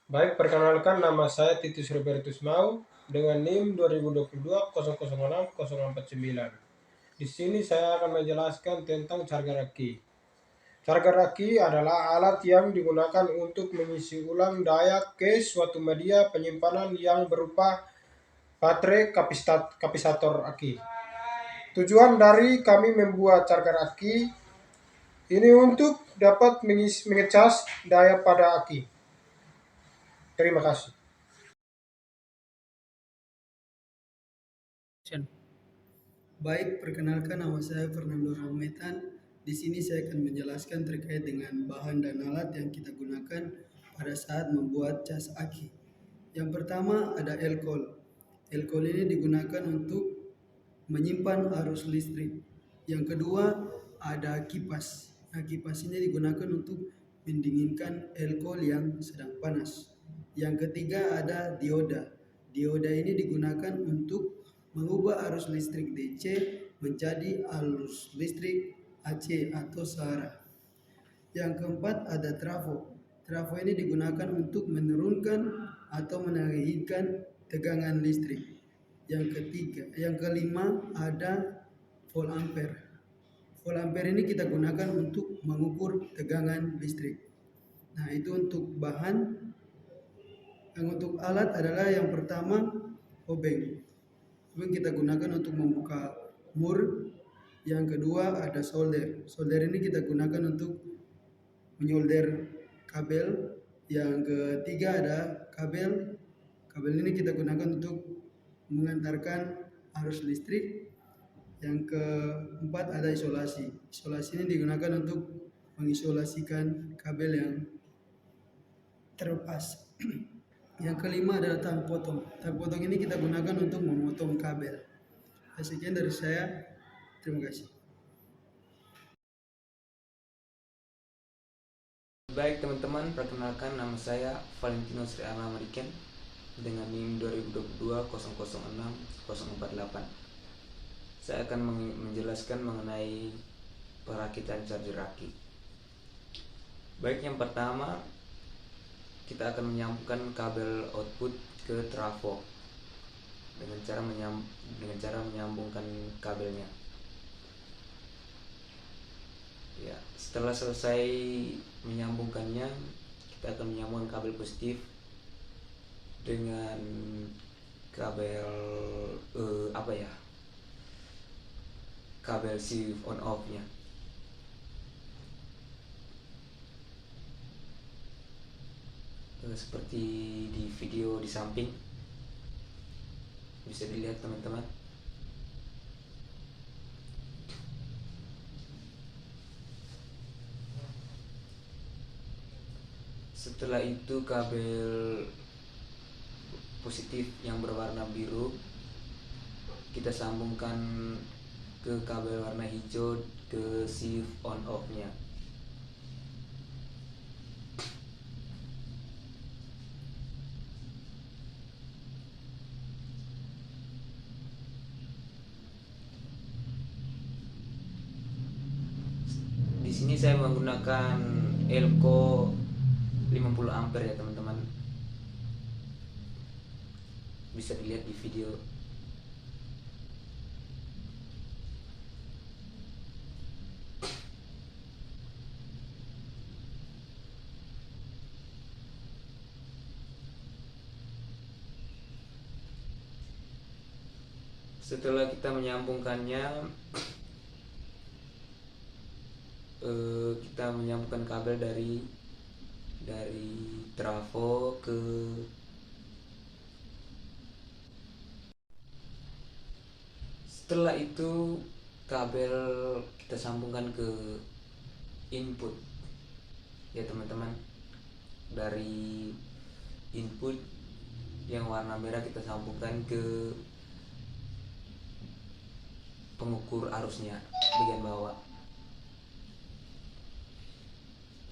Baik, perkenalkan nama saya Titus Robertus Mau dengan NIM 2022 006049. Di sini saya akan menjelaskan tentang charger aki. Charger aki adalah alat yang digunakan untuk mengisi ulang daya ke suatu media penyimpanan yang berupa baterai kapasitor aki. Tujuan dari kami membuat charger aki ini untuk dapat mengecas daya pada aki. Terima kasih. Baik, perkenalkan nama saya Fernando Rometan. Di sini saya akan menjelaskan terkait dengan bahan dan alat yang kita gunakan pada saat membuat cas aki. Yang pertama ada elkol. Elkol ini digunakan untuk menyimpan arus listrik. Yang kedua ada kipas. Nah, kipas ini digunakan untuk mendinginkan elkol yang sedang panas. Yang ketiga ada dioda. Dioda ini digunakan untuk mengubah arus listrik DC menjadi arus listrik AC atau searah. Yang keempat ada trafo. Trafo ini digunakan untuk menurunkan atau menaikkan tegangan listrik. Yang kelima ada volt ampere. Volt ampere ini kita gunakan untuk mengukur tegangan listrik. Nah, itu untuk bahan. Yang untuk alat adalah yang pertama obeng. Obeng kita gunakan untuk membuka mur. Yang kedua ada solder. Solder ini kita gunakan untuk menyolder kabel. Yang ketiga ada kabel. Kabel ini kita gunakan untuk mengantarkan arus listrik. Yang keempat ada isolasi. Isolasi ini digunakan untuk mengisolasikan kabel yang terlepas. Yang kelima adalah tang potong. Tang potong ini kita gunakan untuk memotong kabel. Sekian dari saya. Terima kasih. Baik teman-teman, perkenalkan nama saya Valentino Sri Alamadiken dengan NIM 2022 006048. Saya akan menjelaskan mengenai perakitan charger aki. Baik, yang pertama kita akan menyambungkan kabel output ke trafo dengan cara menyambungkan kabelnya. Ya, setelah selesai menyambungkannya, kita akan menyambungkan kabel positif dengan kabel kabel shift on off nya. Seperti di video di samping bisa dilihat teman-teman. Setelah itu kabel positif yang berwarna biru kita sambungkan ke kabel warna hijau ke shift on off nya. Di sini saya menggunakan Elco 50 ampere ya teman-teman. Bisa dilihat di video. Setelah kita menyambungkannya, kita menyambungkan kabel dari trafo ke setelah itu kabel kita sambungkan ke input ya teman-teman. Dari input yang warna merah kita sambungkan ke pengukur arusnya bagian bawah,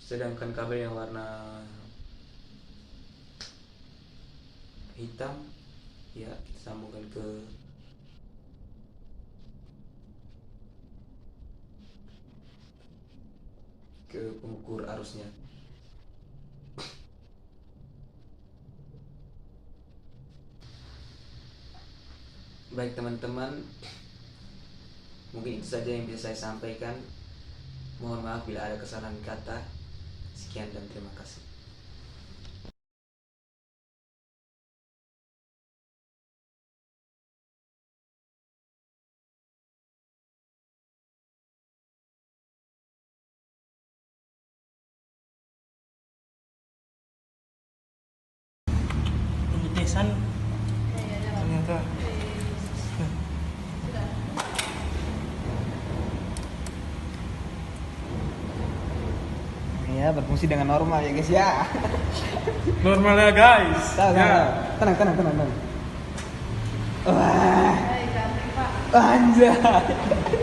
sedangkan kabel yang warna hitam ya kita sambungkan ke pengukur arusnya. Baik teman-teman, mungkin itu saja yang bisa saya sampaikan. Mohon maaf bila ada kesalahan kata. Sekian dan terima kasih. Pengetesan ternyata Ya, berfungsi dengan normal ya guys ya. normalnya guys. Tahu, Ya. tenang. Wah, anjay.